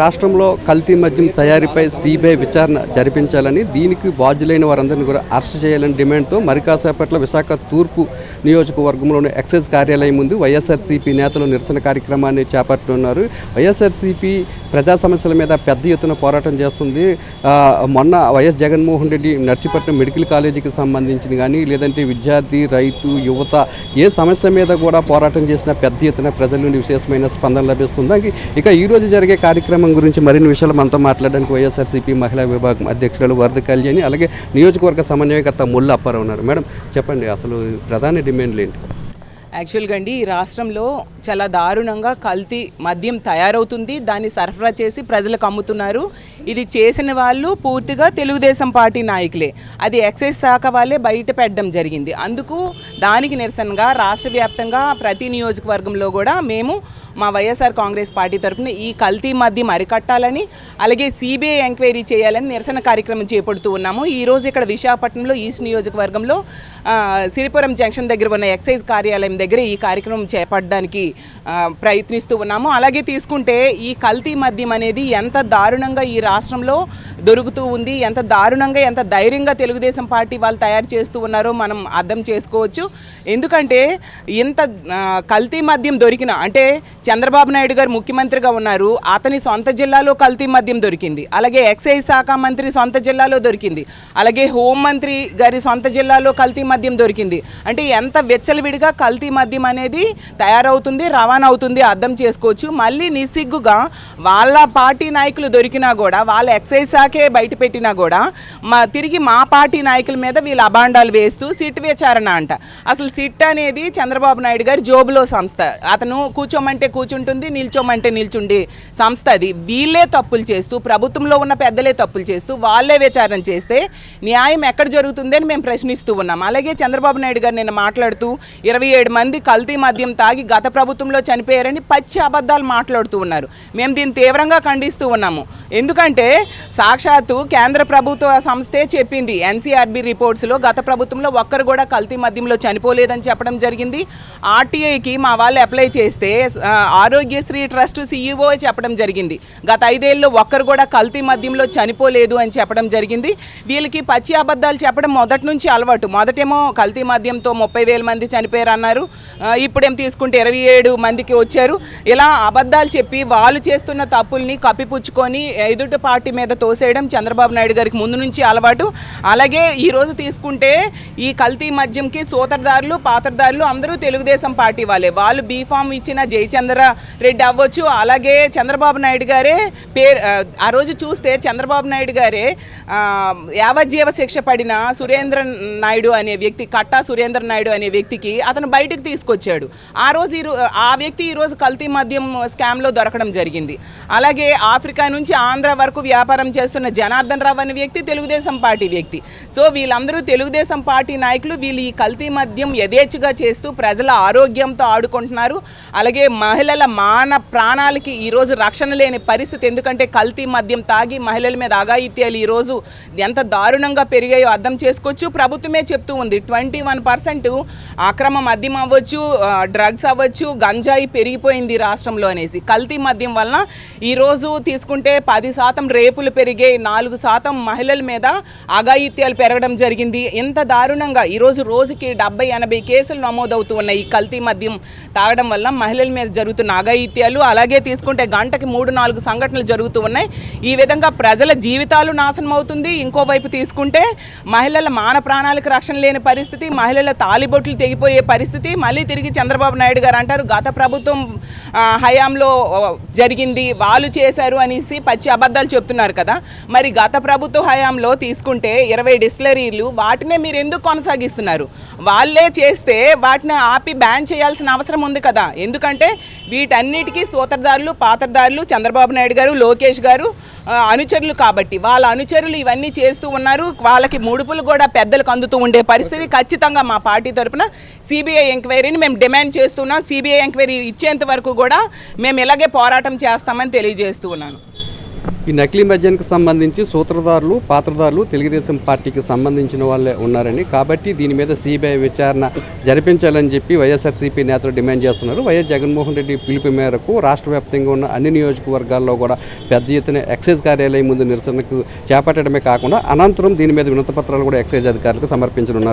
రాష్ట్రంలో కల్తీ మద్యం తయారీపై సిబిఐ విచారణ జరిపించాలని, దీనికి బాధ్యులైన వారందరినీ కూడా అరెస్ట్ చేయాలని డిమాండ్తో మరి కాసేపట్లో విశాఖ తూర్పు నియోజకవర్గంలోని ఎక్సైజ్ కార్యాలయం ముందు వైఎస్ఆర్సీపీ నేతలు నిరసన కార్యక్రమాన్ని చేపట్టనున్నారు. వైఎస్ఆర్సీపీ ప్రజా సమస్యల మీద పెద్ద ఎత్తున పోరాటం చేస్తుంది. మొన్న వైఎస్ జగన్మోహన్ రెడ్డి నర్సీపట్నం మెడికల్ కాలేజీకి సంబంధించిన కానీ, లేదంటే విద్యార్థి, రైతు, యువత ఏ సమస్య మీద కూడా పోరాటం చేసిన పెద్ద ఎత్తున ప్రజల నుండి విశేషమైన స్పందన లభిస్తుంది. ఇక ఈరోజు జరిగే కార్యక్రమం గురించి మరిన్ని విషయాలు మనతో మాట్లాడడానికి వైఎస్ఆర్సీపీ మహిళా విభాగం అధ్యక్షురాలు వరద కళ్యాణి, అలాగే నియోజకవర్గ సమన్వయకర్త ముల్ల అప్పారావు ఉన్నారు. మేడం చెప్పండి, అసలు ప్రధాన డిమాండ్లు ఏంటి? యాక్చువల్గా అండి, ఈ రాష్ట్రంలో చాలా దారుణంగా కల్తీ మద్యం తయారవుతుంది. దాన్ని సరఫరా చేసి ప్రజలకు అమ్ముతున్నారు. ఇది చేసిన వాళ్ళు పూర్తిగా తెలుగుదేశం పార్టీ నాయకులే. అది ఎక్సైజ్ శాఖ వాళ్ళే బయట పెట్టడం జరిగింది. అందుకు దానికి నిరసనగా రాష్ట్ర వ్యాప్తంగా ప్రతి నియోజకవర్గంలో కూడా మేము మా వైఎస్ఆర్ కాంగ్రెస్ పార్టీ తరఫున ఈ కల్తీ మద్యం అరికట్టాలని, అలాగే సిబిఐ ఎంక్వైరీ చేయాలని నిరసన కార్యక్రమం చేపడుతూ ఉన్నాము. ఈరోజు ఇక్కడ విశాఖపట్నంలో ఈస్ట్ నియోజకవర్గంలో సిరిపురం జంక్షన్ దగ్గర ఉన్న ఎక్సైజ్ కార్యాలయం దగ్గర ఈ కార్యక్రమం చేపట్టడానికి ప్రయత్నిస్తూ ఉన్నాము. అలాగే తీసుకుంటే ఈ కల్తీ మద్యం అనేది ఎంత దారుణంగా ఈ రాష్ట్రంలో దొరుకుతూ ఉంది, ఎంత దారుణంగా ఎంత ధైర్యంగా తెలుగుదేశం పార్టీ వాళ్ళు తయారు చేస్తూ ఉన్నారో మనం అర్థం చేసుకోవచ్చు. ఎందుకంటే ఇంత కల్తీ మద్యం దొరికిన, అంటే చంద్రబాబు నాయుడు గారు ముఖ్యమంత్రిగా ఉన్నారు, అతని సొంత జిల్లాలో కల్తీ మద్యం దొరికింది. అలాగే ఎక్సైజ్ శాఖ మంత్రి సొంత జిల్లాలో దొరికింది. అలాగే హోంమంత్రి గారి సొంత జిల్లాలో కల్తీ మద్యం దొరికింది. అంటే ఎంత వెచ్చలవిడిగా కల్తీ మద్యం అనేది తయారవుతుంది, రవాణా అవుతుంది అర్థం చేసుకోవచ్చు. మళ్ళీ నిస్సిగ్గుగా వాళ్ళ పార్టీ నాయకులు దొరికినా కూడా, వాళ్ళ ఎక్సైజ్ శాఖే బయట పెట్టినా కూడా తిరిగి మా పార్టీ నాయకుల మీద వీళ్ళు అబాండాలు వేస్తూ సిట్ విచారణ అంట. అసలు సిట్ అనేది చంద్రబాబు నాయుడు గారి జోబులో సంస్థ. అతను కూర్చోమంటే కూర్చుంటుంది, నిల్చోమంటే నిల్చుండి సంస్థ. అది వీళ్ళే తప్పులు చేస్తూ, ప్రభుత్వంలో ఉన్న పెద్దలే తప్పులు చేస్తూ వాళ్ళే విచారణ చేస్తే న్యాయం ఎక్కడ జరుగుతుంది అని మేము ప్రశ్నిస్తూ ఉన్నాం. అలాగే చంద్రబాబు నాయుడు గారు నిన్న మాట్లాడుతూ 27 మంది కల్తీ మద్యం తాగి గత ప్రభుత్వంలో చనిపోయారని పచ్చి అబద్ధాలు మాట్లాడుతూ ఉన్నారు. మేము దీన్ని తీవ్రంగా ఖండిస్తూ ఉన్నాము. ఎందుకంటే సాక్షాత్తు కేంద్ర ప్రభుత్వ సంస్థే చెప్పింది, ఎన్సీఆర్బీ రిపోర్ట్స్లో గత ప్రభుత్వంలో ఒక్కరు కూడా కల్తీ మద్యంలో చనిపోలేదని చెప్పడం జరిగింది. ఆర్టీఐకి మా వాళ్ళు అప్లై చేస్తే ఆరోగ్యశ్రీ ట్రస్ట్ సీఈఓ చెప్పడం జరిగింది, గత 5 ఏళ్ళలో ఒక్కరు కూడా కల్తీ మద్యంలో చనిపోలేదు అని చెప్పడం జరిగింది. వీళ్ళకి పచ్చి అబద్ధాలు చెప్పడం మొదటి నుంచి అలవాటు. మొదటేమో కల్తీ మద్యంతో 30,000 మంది చనిపోయారు అన్నారు, ఇప్పుడేం తీసుకుంటే 27 మందికి వచ్చారు. ఇలా అబద్ధాలు చెప్పి వాళ్ళు చేస్తున్న తప్పుల్ని కప్పిపుచ్చుకొని ఎదుటి పార్టీ మీద తోసేయడం చంద్రబాబు నాయుడు గారికి ముందు నుంచి అలవాటు. అలాగే ఈరోజు తీసుకుంటే ఈ కల్తీ మద్యంకి సూత్రధారులు, పాత్రధారులు అందరూ తెలుగుదేశం పార్టీ వాళ్ళే. వాళ్ళు బీఫామ్ ఇచ్చిన జయచంద్ర రెడ్డి అవ్వచ్చు, అలాగే చంద్రబాబు నాయుడు గారే పేరు. ఆ రోజు చూస్తే చంద్రబాబు నాయుడు గారే యావజ్జీవ శిక్ష పడిన సురేంద్ర నాయుడు అనే వ్యక్తి, కట్టా సురేంద్ర నాయుడు అనే వ్యక్తికి అతను బయటకు తీసుకొచ్చాడు. ఆ వ్యక్తి ఈరోజు కల్తీ మద్యం స్కామ్లో దొరకడం జరిగింది. అలాగే ఆఫ్రికా నుంచి ఆంధ్ర వరకు వ్యాపారం చేస్తున్న జనార్దన్ రావు అనే వ్యక్తి తెలుగుదేశం పార్టీ వ్యక్తి. సో వీళ్ళందరూ తెలుగుదేశం పార్టీ నాయకులు. వీళ్ళు ఈ కల్తీ మద్యం యథేచ్ఛగా చేస్తూ ప్రజల ఆరోగ్యంతో ఆడుకుంటున్నారు. అలాగే మహిళల ప్రాణాలకి ఈరోజు రక్షణ లేని పరిస్థితి. ఎందుకంటే కల్తీ మద్యం తాగి మహిళల మీద అఘాయిత్యాలు ఈరోజు ఎంత దారుణంగా పెరిగాయో అర్థం చేసుకోవచ్చు. ప్రభుత్వమే చెప్తూ ఉంది 21% అక్రమ మద్యం అవ్వచ్చు, డ్రగ్స్ అవ్వచ్చు, గంజాయి పెరిగిపోయింది రాష్ట్రంలో అనేసి. కల్తీ మద్యం వలన ఈరోజు తీసుకుంటే 10% రేపులు పెరిగాయి, 4% మహిళల మీద అఘాయిత్యాలు పెరగడం జరిగింది. ఎంత దారుణంగా ఈరోజు రోజుకి 70-80 కేసులు నమోదవుతూ ఉన్నాయి ఈ కల్తీ మద్యం తాగడం వల్ల మహిళల మీద జరుగుతున్న అఘాయిత్యాలు. అలాగే తీసుకుంటే గంటకి 3-4 సంఘటనలు జరుగుతూ ఉన్నాయి. ఈ విధంగా ప్రజల జీవితాలు నాశనం అవుతుంది. ఇంకోవైపు తీసుకుంటే మహిళల ప్రాణాలకు రక్షణ లేని పరిస్థితి, మహిళల తాలిబొట్లు తెగిపోయే పరిస్థితి. మళ్ళీ తిరిగి చంద్రబాబు నాయుడు గారు అంటారు గత ప్రభుత్వం హయాంలో జరిగింది, వాళ్ళు చేశారు అనేసి పచ్చి అబద్ధాలు చెప్తున్నారు కదా. మరి గత ప్రభుత్వ హయాంలో తీసుకుంటే 20 డిస్టిలరీలు, వాటినే మీరు ఎందుకు కొనసాగిస్తున్నారు? వాళ్ళే చేస్తే వాటిని ఆపి బ్యాన్ చేయాల్సిన అవసరం ఉంది కదా. ఎందుకంటే వీటన్నిటికీ సూత్రధారులు, పాత్రధారులు చంద్రబాబు నాయుడు గారు, లోకేష్ గారు అనుచరులు కాబట్టి వాళ్ళ అనుచరులు ఇవన్నీ చేస్తూ ఉన్నారు. వాళ్ళకి ముడుపులు కూడా పెద్దలకు అందుతూ ఉండే పరిస్థితి. ఖచ్చితంగా మా పార్టీ తరఫున సిబిఐ ఎంక్వైరీని మేము డిమాండ్ చేస్తున్నాం. సిబిఐ ఎంక్వైరీ ఇచ్చేంత వరకు కూడా మేము ఇలాగే పోరాటం చేస్తామని తెలియజేస్తూ ఉన్నాను. ఈ నకిలీ మద్యానికి సంబంధించి సూత్రధారులు పాత్రధారులు తెలుగుదేశం పార్టీకి సంబంధించిన వాళ్ళే ఉన్నారని, కాబట్టి దీని మీద సిబిఐ విచారణ జరిపించాలని చెప్పి వైఎస్ఆర్సీపీ నేతలు డిమాండ్ చేస్తున్నారు. వైఎస్ జగన్మోహన్ రెడ్డి పిలుపు మేరకు రాష్ట్ర వ్యాప్తంగా ఉన్న అన్ని నియోజకవర్గాల్లో కూడా పెద్ద ఎత్తున ఎక్సైజ్ కార్యాలయం ముందు నిరసనకు చేపట్టడమే కాకుండా అనంతరం దీని మీద వినతి పత్రాలు కూడా ఎక్సైజ్ అధికారులకు సమర్పించనున్నారు.